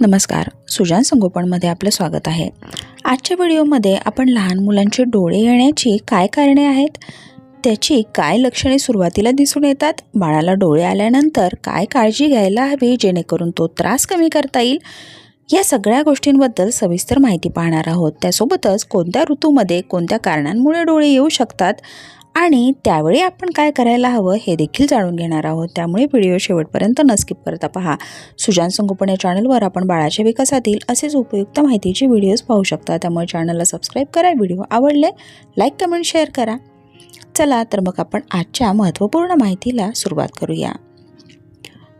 नमस्कार, सुजान संगोपनमध्ये आपलं स्वागत आहे। आजच्या व्हिडिओमध्ये आपण लहान मुलांचे डोळे येण्याची काय कारणे आहेत, त्याची काय लक्षणे सुरुवातीला दिसून येतात, बाळाला डोळे आल्यानंतर काय काळजी घ्यायला हवी जेणेकरून तो त्रास कमी करता येईल, या सगळ्या गोष्टींबद्दल सविस्तर माहिती पाहणार आहोत। त्यासोबतच कोणत्या ऋतूमध्ये कोणत्या कारणांमुळे डोळे येऊ शकतात आणि त्यावेळी आपण काय करायला हवं हे देखील जाणून घेणार आहोत। त्यामुळे व्हिडिओ शेवटपर्यंत न स्किप करता पहा। सुजान संगोपन या चॅनलवर आपण बाळाच्या विकासातील असेच उपयुक्त माहितीचे व्हिडिओज पाहू शकता। त्यामुळे चॅनलला सबस्क्राईब करा, व्हिडिओ आवडले लाईक, कमेंट, शेअर करा। चला तर मग आपण आजच्या महत्त्वपूर्ण माहितीला सुरुवात करूया।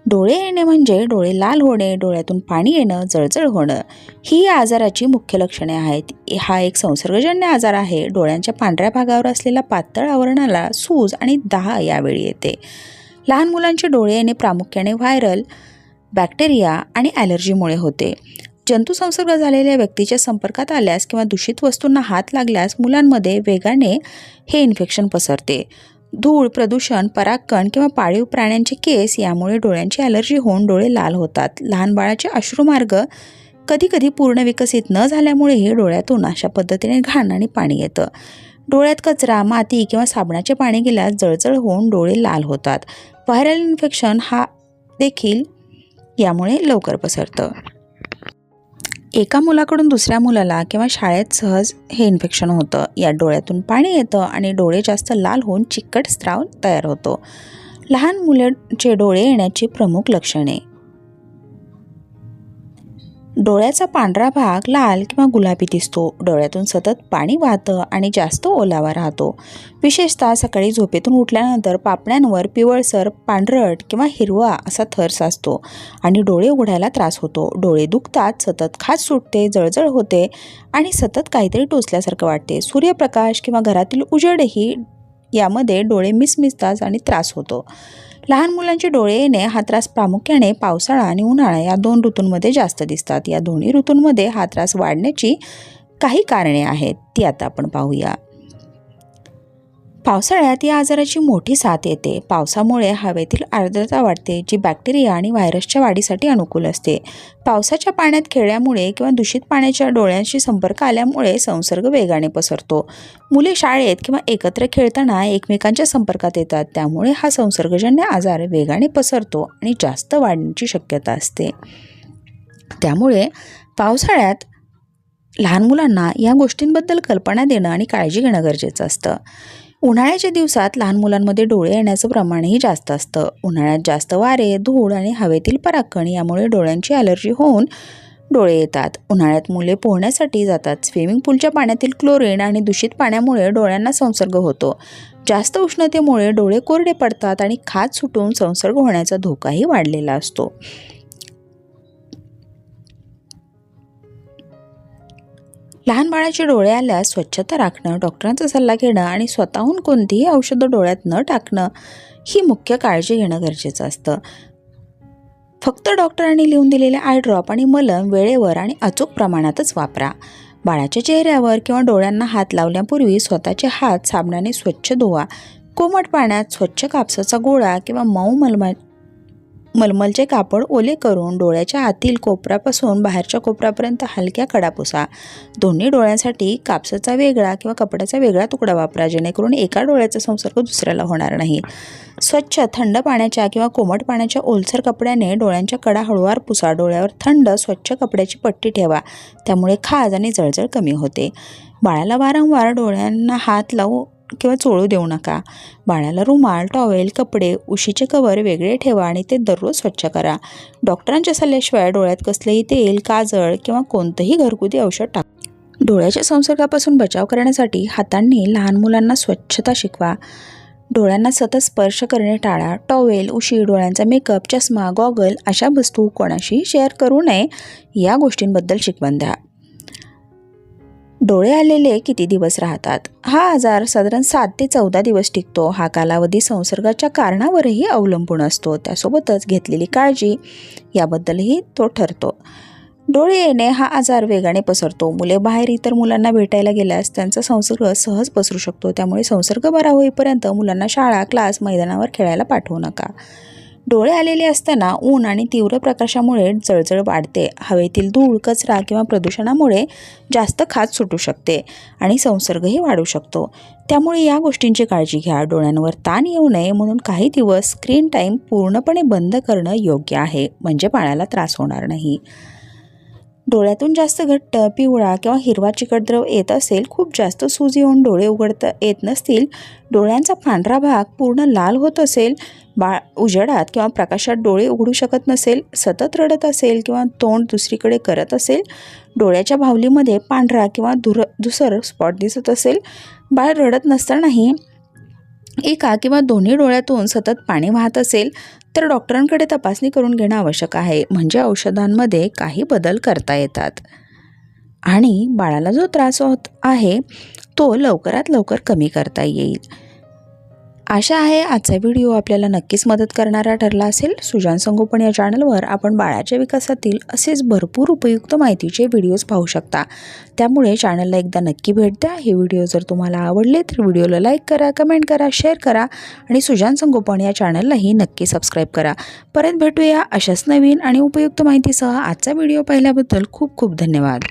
डोळे येणे म्हणजे डोळे लाल होणे, डोळ्यातून पाणी येणं, जळजळ होणं ही या आजाराची मुख्य लक्षणे आहेत। हा एक संसर्गजन्य आजार आहे। डोळ्यांच्या पांढऱ्या भागावर असलेल्या पातळ आवरणाला सूज आणि दाह यावेळी येते। लहान मुलांचे डोळे येणे प्रामुख्याने व्हायरल, बॅक्टेरिया आणि ॲलर्जीमुळे होते। जंतू संसर्ग झालेल्या व्यक्तीच्या संपर्कात आल्यास किंवा दूषित वस्तूंना हात लागल्यास मुलांमध्ये वेगाने हे इन्फेक्शन पसरते। धूळ, प्रदूषण, परागकण किंवा पाळीव प्राण्यांचे केस यामुळे डोळ्यांची ॲलर्जी होऊन डोळे लाल होतात। लहान बाळाचे अश्रुमार्ग कधीकधी पूर्ण विकसित न झाल्यामुळेही डोळ्यातून अशा पद्धतीने घाण आणि पाणी येतं। डोळ्यात कचरा, माती किंवा साबणाचे पाणी गेल्यास जळजळ होऊन डोळे लाल होतात। व्हायरल इन्फेक्शन हा देखील यामुळे लवकर पसरतं। एका मुलाकडून दुसऱ्या मुलाला किंवा शाळेत सहज हे इन्फेक्शन होतं। यात डोळ्यातून पाणी येतं आणि डोळे जास्त लाल होऊन चिकट स्त्राव तयार होतो। लहान मुलांचे डोळे येण्याची प्रमुख लक्षणे: डोळ्याचा पांढरा भाग लाल किंवा गुलाबी दिसतो, डोळ्यातून सतत पाणी वाहतं आणि जास्त ओलावा राहतो। विशेषतः सकाळी झोपेतून उठल्यानंतर पापण्यांवर पिवळसर, पांढरट किंवा हिरवा असा थर साचतो आणि डोळे उघडायला त्रास होतो। डोळे दुखतात, सतत खाज सुटते, जळजळ होते आणि सतत काहीतरी टोचल्यासारखं वाटते। सूर्यप्रकाश किंवा घरातील उजेडही यामध्ये डोळे मिचमिचतात आणि त्रास होतो। लहान मुलांचे डोळे येणे हा त्रास प्रामुख्याने पावसाळा आणि उन्हाळा या दोन ऋतूंमध्ये जास्त दिसतात। या दोन्ही ऋतूंमध्ये हा त्रास वाढण्याची काही कारणे आहेत, ती आता आपण पाहूया। पावसाळ्यात या आजाराची मोठी साथ येते। पावसामुळे हवेतील आर्द्रता वाढते, जी बॅक्टेरिया आणि व्हायरसच्या वाढीसाठी अनुकूल असते। पावसाच्या पाण्यात खेळल्यामुळे किंवा दूषित पाण्याच्या डोळ्यांशी संपर्क आल्यामुळे संसर्ग वेगाने पसरतो। मुले शाळेत किंवा एकत्र खेळताना एकमेकांच्या संपर्कात येतात, त्यामुळे हा संसर्गजन्य आजार वेगाने पसरतो आणि जास्त वाढण्याची शक्यता असते। त्यामुळे पावसाळ्यात लहान मुलांना या गोष्टींबद्दल कल्पना देणं आणि काळजी घेणं गरजेचं असतं। उन्हाळ्याच्या दिवसात लहान मुलांमध्ये डोळे येण्याचं प्रमाणही जास्त असतं। उन्हाळ्यात जास्त वारे, धूळ आणि हवेतील परागकण यामुळे डोळ्यांची ॲलर्जी होऊन डोळे येतात। उन्हाळ्यात मुले पोहण्यासाठी जातात। स्विमिंग पूलच्या पाण्यातील क्लोरीन आणि दूषित पाण्यामुळे डोळ्यांना संसर्ग होतो। जास्त उष्णतेमुळे डोळे कोरडे पडतात आणि खाज सुटून संसर्ग होण्याचा धोकाही वाढलेला असतो। लहान बाळाचे डोळे आल्यास स्वच्छता राखणं, डॉक्टरांचा सल्ला घेणं आणि स्वतःहून कोणतीही औषधं डोळ्यात न टाकणं ही मुख्य काळजी घेणं गरजेचं असतं। फक्त डॉक्टरांनी लिहून दिलेले आय ड्रॉप आणि मलम वेळेवर आणि अचूक प्रमाणातच वापरा। बाळाच्या चेहऱ्यावर किंवा डोळ्यांना हात लावण्यापूर्वी स्वतःचे हात साबणाने स्वच्छ धुवा। कोमट पाण्यात स्वच्छ कापसाचा गोळा किंवा मऊ मलमलचे कापड ओले करून डोळ्याच्या आतील कोपऱ्यापासून बाहेरच्या कोपऱ्यापर्यंत हलक्या कडा पुसा। दोन्ही डोळ्यांसाठी कापसाचा वेगळा किंवा कपड्याचा वेगळा तुकडा वापरा, जेणेकरून एका डोळ्याचा संसर्ग दुसऱ्याला होणार नाही। स्वच्छ थंड पाण्याच्या किंवा कोमट पाण्याच्या ओलसर कपड्याने डोळ्यांच्या कडा हळूवार पुसा। डोळ्यावर थंड स्वच्छ कपड्याची पट्टी ठेवा, त्यामुळे खाज आणि जळजळ कमी होते। बाळाला वारंवार डोळ्यांना हात लावू किंवा चोळू देऊ नका। बाळाला रुमाल, टॉवेल, कपडे, उशीचे कव्हर वेगळे ठेवा आणि ते दररोज स्वच्छ करा। डॉक्टरांच्या सल्ल्याशिवाय डोळ्यात कसलेही तेल, काजळ किंवा कोणतंही घरगुती औषध टाका। डोळ्याच्या संसर्गापासून बचाव करण्यासाठी हातांनी लहान मुलांना स्वच्छता शिकवा। डोळ्यांना सतत स्पर्श करणे टाळा। टॉवेल, उशी, डोळ्यांचा मेकअप, चष्मा, गॉगल अशा वस्तू कोणाशी शेअर करू नये, या गोष्टींबद्दल शिकवण द्या। डोळे आलेले किती दिवस राहतात? हा आजार साधारण 7 ते 14 दिवस टिकतो। हा कालावधी संसर्गाच्या कारणावरही अवलंबून असतो, त्यासोबतच घेतलेली काळजी याबद्दलही तो ठरतो। डोळे येणे हा आजार वेगाने पसरतो। मुले बाहेर इतर मुलांना भेटायला गेल्यास त्यांचा संसर्ग सहज पसरू शकतो, त्यामुळे संसर्ग बरा होईपर्यंत मुलांना शाळा, क्लास, मैदानावर खेळायला पाठवू नका। डोळे आलेले असताना ऊन आणि तीव्र प्रकाशामुळे जळजळ वाढते. हवेतील धूळ, कचरा किंवा प्रदूषणामुळे जास्त खाज सुटू शकते आणि संसर्गही वाढू शकतो. त्यामुळे या गोष्टींची काळजी घ्या. डोळ्यांवर ताण येऊ नये म्हणून काही दिवस स्क्रीन टाईम पूर्णपणे बंद करणं योग्य आहे, म्हणजे बाळाला त्रास होणार नाही. डोळ्यातून जास्त घट्ट, पिवळा किंवा हिरवा चिकट द्रव येत असेल, खूप जास्त सूज येऊन डोळे उघडता येत नसतील, डोळ्यांचा पांढरा भाग पूर्ण लाल होत असेल, बाळ उजेडात किंवा प्रकाशात डोळे उघडू शकत नसेल, सतत रडत असेल किंवा तोंड दुसरीकडे करत असेल, डोळ्याच्या बाहुलीमध्ये पांढरा किंवा धुसर स्पॉट दिसत असेल, बाळ रडत नसतानाही एका किंवा दोन्ही डोळ्यातून सतत पाणी वाहत असेल, तर डॉक्टरांकडे तपासणी करून घेणं आवश्यक आहे, म्हणजे औषधांमध्ये काही बदल करता येतात आणि बाळाला जो त्रास होत आहे तो लवकरात लवकर कमी करता येईल. आशा आहे आजचा व्हिडिओ आपल्याला नक्कीच मदत करणारा ठरला असेल. सुजान संगोपन या चॅनलवर आपण बाळाच्या विकासातील असेच भरपूर उपयुक्त माहितीचे व्हिडिओज पाहू शकता. त्यामुळे चॅनलला एकदा नक्की भेट द्या. हे व्हिडिओ जर तुम्हाला आवडले तर व्हिडिओला लाईक करा, कमेंट करा, शेअर करा आणि सुजान संगोपन या चॅनललाही नक्की सबस्क्राईब करा. परत भेटूया अशाच नवीन आणि उपयुक्त माहितीसह. आजचा व्हिडिओ पाहिल्याबद्दल खूप खूप धन्यवाद.